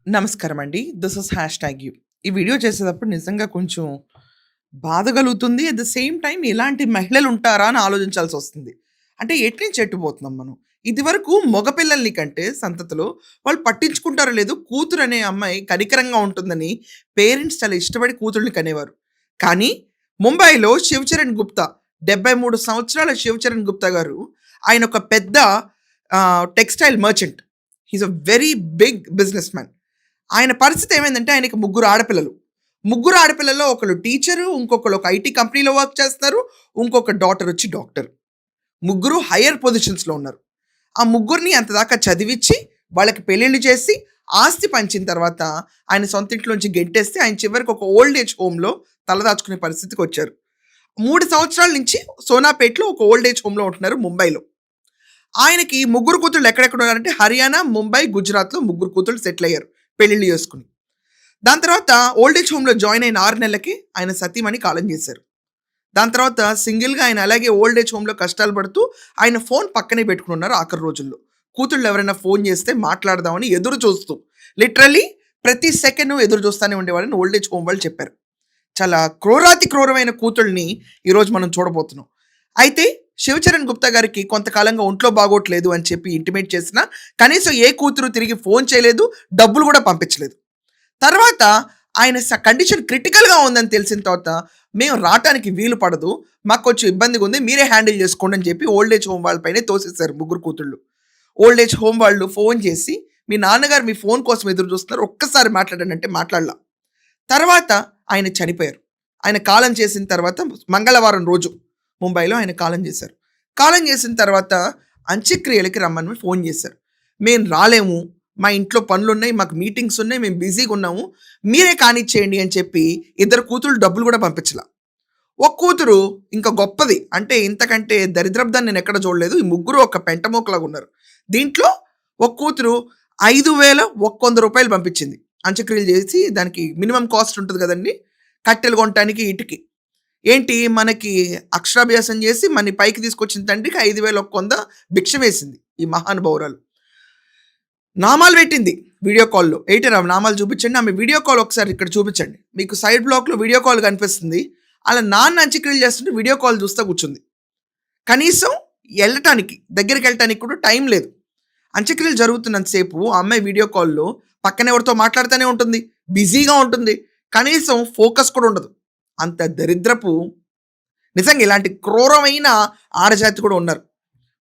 నమస్కారం అండి. This is hashtag you. ఈ వీడియో చేసేటప్పుడు నిజంగా కొంచెం బాధ కలుగుతుంది. అట్ ద సేమ్ టైమ్ ఇలాంటి మహిళలుంటారా అని ఆలోచించాల్సొస్తుంది. అంటే ఎటు నుంచి ఎటు పోతున్నాం మనం. ఇదివరకు మగ పిల్లల్ని కంటే సంతతిలో వాళ్ళు పట్టించుకుంటారో లేదో కూతురనే అమ్మాయి కనికరంగా ఉంటుందని పేరెంట్స్ చాలా ఇష్టపడి కూతుళ్ళని కనేవారు. కానీ ముంబైలో 'శివచరణ్ గుప్తా' 73 సంవత్సరాల 'శివచరణ్ గుప్తా' గారు ఆయన ఒక పెద్ద textile merchant. He is a very big businessman. ఆయన పరిస్థితి ఏమైందంటే ఆయనకి ముగ్గురు ఆడపిల్లలు. ముగ్గురు ఆడపిల్లల్లో ఒకళ్ళు టీచరు, ఇంకొకళ్ళు ఒక ఐటీ కంపెనీలో వర్క్ చేస్తారు. ఇంకొక డాటర్ వచ్చి డాక్టర్. ముగ్గురు హైయర్ పొజిషన్స్‌లో ఉన్నారు. ఆ ముగ్గురిని అంతదాకా చదివిచ్చి, వాళ్ళకి పెళ్ళిళ్ళు చేసి, ఆస్తి పంచిన తర్వాత ఆయన సొంత ఇంట్లోంచి గెంటేస్తే ఆయన చివరికి ఒక ఓల్డ్ ఏజ్ హోమ్‌లో తలదాచుకునే పరిస్థితికొచ్చారు. 3 సంవత్సరాల నుంచి సోనాపేట్‌లో ఒక ఓల్డ్ ఏజ్ హోమ్‌లో ఉంటున్నారు ముంబైలో. ఆయనకి ముగ్గురు కూతుళ్ళు ఎక్కడెక్కడ ఉన్నారంటే హర్యానా, ముంబై, గుజరాత్‌లో ముగ్గురు కూతుళ్ళు సెటిల్ అయ్యారు పెళ్ళిళ్ళు చేసుకొని. దాని తర్వాత ఓల్డ్ ఏజ్ హోమ్‌లో జాయిన్ అయిన 6 నెలలకి ఆయన సతీమణి కాలం చేశారు. దాని తర్వాత సింగిల్‌గా ఆయన అలాగే ఓల్డ్ ఏజ్ హోమ్‌లో కష్టాలు పడుతూ ఆయన ఫోన్ పక్కనే పెట్టుకునున్నారు ఆఖరి రోజుల్లో. కూతుళ్ళు ఎవరైనా ఫోన్ చేస్తే మాట్లాడదామని ఎదురు చూస్తూ లిటరల్లీ ప్రతి సెకండ్ ఎదురు చూస్తానే ఉండేవాళ్ళని ఓల్డ్ ఏజ్ హోమ్ వాళ్ళు చెప్పారు. చాలా క్రూరాతి క్రూరమైన కూతుళ్ళని ఈరోజు మనం చూడబోతున్నాం. అయితే 'శివచరణ్ గుప్తా' గారికి కొంతకాలంగా ఒంట్లో బాగోట్లేదు అని చెప్పి ఇంటిమేట్ చేసినా కనీసం ఏ కూతురు తిరిగి ఫోన్ చేయలేదు, డబ్బులు కూడా పంపించలేదు. తర్వాత ఆయన కండిషన్ క్రిటికల్‌గా ఉందని తెలిసిన తర్వాత, మేము రాటానికి వీలు పడదు. మాకు కొంచెం ఇబ్బందిగా ఉంది. మీరే హ్యాండిల్ చేసుకోండి అని చెప్పి ఓల్డ్ ఏజ్ హోమ్ వాళ్ళ పైనే తోసేసారు ముగ్గురు కూతుళ్ళు. ఓల్డ్ ఏజ్ హోమ్ వాళ్ళు ఫోన్ చేసి, "మీ నాన్నగారు మీ ఫోన్ కోసం ఎదురు చూస్తున్నారు. ఒక్కసారి మాట్లాడండి" అంటే మాట్లాడలా. తర్వాత ఆయన చనిపోయారు. ఆయన కాలం చేసిన తర్వాత మంగళవారం రోజు ముంబైలో ఆయన కాలం చేశారు. కాలం చేసిన తర్వాత అంత్యక్రియలకి రమ్మని ఫోన్ చేశారు. "మేము రాలేము. మా ఇంట్లో పనులున్నాయి. మాకు మీటింగ్స్ ఉన్నాయి. మేము బిజీగా ఉన్నాము. మీరే కానిచ్చేయండి" అని చెప్పి ఇద్దరు కూతుళ్ళు డబ్బులు కూడా పంపించలా. ఒక కూతురు ఇంకా గొప్పది. అంటే ఇంతకంటే దరిద్రపుదాన్ని నేను ఎక్కడ చూడలేదు. ఈ ముగ్గురు ఒక పెంటమూకలాగా ఉన్నారు. దీంట్లో ఒక కూతురు రూ. 5,100 పంపించింది. అంత్యక్రియలు చేసి దానికి మినిమమ్ కాస్ట్ ఉంటుంది కదండీ! కట్టెలు కొనటానికి ఇటికి. ఏంటి మనకి అక్షరాభ్యాసం చేసి మనని పైకి తీసుకొచ్చిన తండ్రికి 5,100 భిక్ష వేసింది ఈ మహానుభావురాలు. నామాలు పెట్టింది వీడియో కాల్‌లో. "ఎయిటర్ ఆమె నామాలు చూపించండి." ఆమె వీడియో కాల్ ఒకసారి ఇక్కడ చూపించండి. మీకు సైడ్ బ్లాక్‌లో వీడియో కాల్ కనిపిస్తుంది. ఆళ్ళ నాన్న అంత్యక్రియలు చేస్తుంటే వీడియో కాల్ చూస్తా కూర్చుంది. కనీసం దగ్గరికెళ్ళటానికి కూడా టైం లేదు. అంత్యక్రియలు జరుగుతున్నంత సేపు ఆ అమ్మాయి వీడియో కాల్‌లో పక్కన ఎవరితో మాట్లాడుతూనే ఉంటుంది. బిజీగా ఉంటుంది. కనీసం ఫోకస్ కూడా ఉండదు. అంత దరిద్రపు నిజంగా ఇలాంటి క్రూరమైన ఆడజాతి కూడా ఉన్నారు.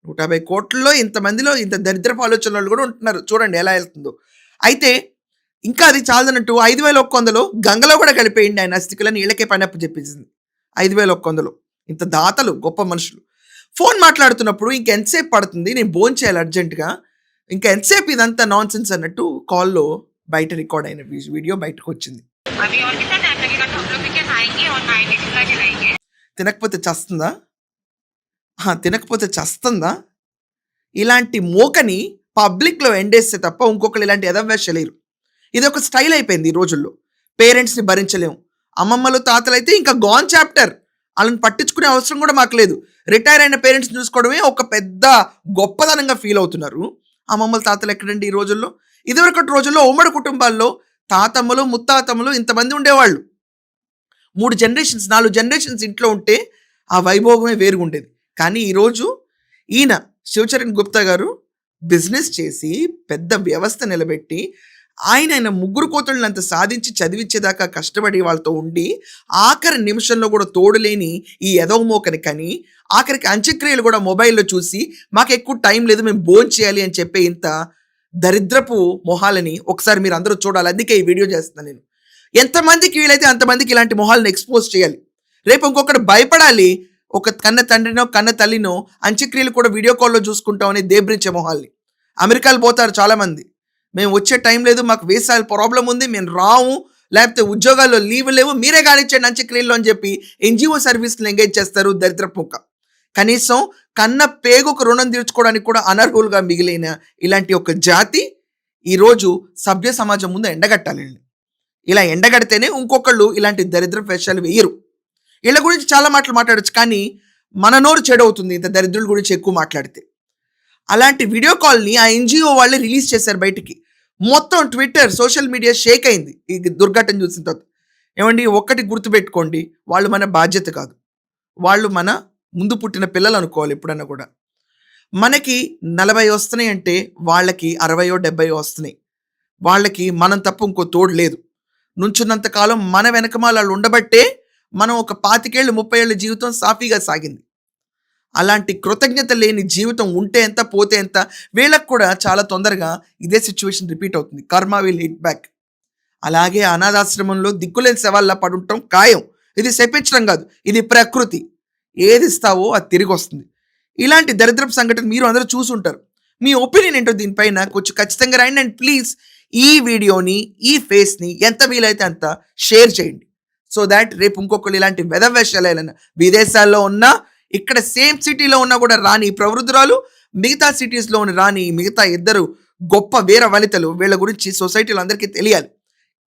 150,00,00,000లో ఇంతమందిలో ఇంత దరిద్రపు ఆలోచనలు కూడా ఉంటున్నారు. చూడండి ఎలా వెళ్తుందో. అయితే ఇంకా అది చాలదన్నట్టు 5,100 గంగలో కూడా కలిపేయండి ఆయన అస్థికలని ఈళ్ళకే పనప్పు చెప్పించింది. 5,100 ఇంత దాతలు గొప్ప మనుషులు. ఫోన్ మాట్లాడుతున్నప్పుడు ఇంకెంతసేపు పడుతుంది, నేను భోంచేయాలి అర్జెంట్‌గా. ఇంకా ఎంతసేపు ఇదంతా నాన్‌సెన్స్ అన్నట్టు కాల్‌లో బయట రికార్డ్ అయిన వీడియో బయటకొచ్చింది. अभी और कितना टाइम लगेगा? तो हम लोग भी क्या खाएंगे और नाइट चूल्हा जलाएंगे। తినకపోతే చస్తుందా? తినకపోతే చస్తుందా? ఇలాంటి మోకని పబ్లిక్‌లో ఎండేస్తే తప్ప ఇంకొకళ్ళు ఇలాంటి ఎదవేషాలేయరు. ఇదొక స్టైల్ అయిపోయింది ఈ రోజుల్లో. పేరెంట్స్‌ని భరించలేం. అమ్మమ్మలు, తాతలైతే ఇంకా గాన్ చాప్టర్. ఆళ్ళని పట్టించుకునే అవసరం కూడా మాకు లేదు. రిటైర్ అయిన పేరెంట్స్‌ని చూసుకోవడమే ఒక పెద్ద గొప్పదనంగా ఫీల్ అవుతున్నారు. అమ్మమ్మలు, తాతలు ఎక్కడండి ఈ రోజుల్లో? ఇదివరకటి రోజుల్లో ఉమ్మడి కుటుంబాల్లో తాతమ్మలు, ముత్తాతమ్మలు ఇంతమంది ఉండేవాళ్ళు. 3 జనరేషన్స్, 4 జనరేషన్స్ ఇంట్లో ఉంటే ఆ వైభోగమే వేరుగుండేది. కానీ ఈరోజు ఈయన 'శివచరణ్ గుప్తా' గారు బిజినెస్ చేసి పెద్ద వ్యవస్థ నిలబెట్టి ఆయన ముగ్గురు కూతుళ్ళని అంత సాధించి చదివించేదాకా కష్టపడి వాళ్ళతో ఉండి ఆఖరి నిమిషంలో కూడా తోడులేని ఈ ఎదవ మోకని కని ఆఖరికి అంత్యక్రియలు కూడా మొబైల్‌లో చూసి మాకు ఎక్కువ టైం లేదు మేము భోంచేయాలి అని చెప్పే ఇంత దరిద్రపు మొహాలని ఒకసారి మీరు అందరూ చూడాలి. అందుకే ఈ వీడియో చేస్తున్నాను నేను. ఎంతమందికి వీలైతే అంతమందికి ఇలాంటి మొహాలను ఎక్స్‌పోజ్ చేయాలి. రేపు ఇంకొకడు భయపడాలి. ఒక కన్న తండ్రినో, కన్న తల్లినో అంత్యక్రియలు కూడా వీడియో కాల్‌లో చూసుకుంటామని దేబ్రించే మొహాల్ని. అమెరికాలో పోతారు చాలామంది. "మేము వచ్చే టైం లేదు. మాకు వీసాల ప్రాబ్లమ్ ఉంది. మేము రాము. లేకపోతే ఉద్యోగాల్లో లీవ్ లేవు. మీరే కానిచ్చేయండి అంత్యక్రియల్లో" అని చెప్పి ఎన్‌జీఓ సర్వీస్‌లో ఎంగేజ్ చేస్తారు దరిద్రపు ముక్క. కనీసం కన్న పేగుకు రుణం తీర్చుకోవడానికి కూడా అనర్హులుగా మిగిలిన ఇలాంటి ఒక జాతి ఈరోజు సభ్య సమాజం ముందు ఎండగట్టాలండి. ఇలా ఎండగడితేనే ఇంకొకళ్ళు ఇలాంటి దరిద్రపు వేషాలు వేయరు. వీళ్ళ గురించి చాలా మాటలు మాట్లాడొచ్చు. కానీ మన నోరు చెడవుతుంది ఇంత దరిద్రుల గురించి ఎక్కువ మాట్లాడితే. అలాంటి వీడియో కాల్‌ని ఆ ఎన్‌జీఓ వాళ్ళే రిలీజ్ చేశారు బయటికి. మొత్తం ట్విట్టర్, సోషల్ మీడియా షేక్ అయింది ఈ దుర్ఘటన చూసిన తర్వాత. ఏమండి, ఒక్కటి గుర్తుపెట్టుకోండి, వాళ్ళు మన బాధ్యత కాదు. వాళ్ళు మన ముందు పుట్టిన పిల్లలు అనుకోవాలి ఎప్పుడన్నా కూడా. మనకి 40 వస్తున్నాయి అంటే వాళ్ళకి 60 70 వస్తున్నాయి. వాళ్ళకి మనం తప్ప ఇంకో తోడు లేదు. నుంచున్నంత కాలం మన వెనకమాల వాళ్ళు ఉండబట్టే మనం ఒక 25 ఏళ్ళు 30 ఏళ్ళ జీవితం సాఫీగా సాగింది. అలాంటి కృతజ్ఞత లేని జీవితం ఉంటే ఎంత, పోతే ఎంత. వీళ్ళకి కూడా చాలా తొందరగా ఇదే సిచ్యువేషన్ రిపీట్ అవుతుంది. కర్మ విల్ హిట్ బ్యాక్. అలాగే అనాథాశ్రమంలో దిక్కులేని శవాల్లా పడుంటాం ఖాయం. ఇది శపించడం కాదు, ఇది ప్రకృతి. ఏది ఇస్తావో అది తిరిగి వస్తుంది. ఇలాంటి దరిద్రపు సంఘటన మీరు అందరూ చూసుంటారు. మీ ఒపీనియన్ ఏంటో దీనిపైన కొంచెం ఖచ్చితంగా రాయండి. అండ్ ప్లీజ్ ఈ వీడియోని, ఈ ఫేస్ని ఎంత వీలైతే అంత షేర్ చేయండి. సో దాట్ రేపు ఇంకొకరు ఇలాంటి వెధవేషాలైనా విదేశాల్లో ఉన్నా, ఇక్కడ సేమ్ సిటీలో ఉన్నా కూడా రాని ఈ ప్రవృద్ధురాలు, మిగతా సిటీస్లో ఉన్న రాని మిగతా ఇద్దరు గొప్ప వీర వనితలు, వీళ్ళ గురించి సొసైటీలో అందరికీ తెలియాలి.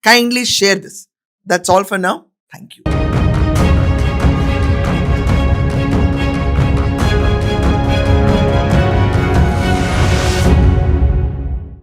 Kindly share this. That's all for now. Thank you.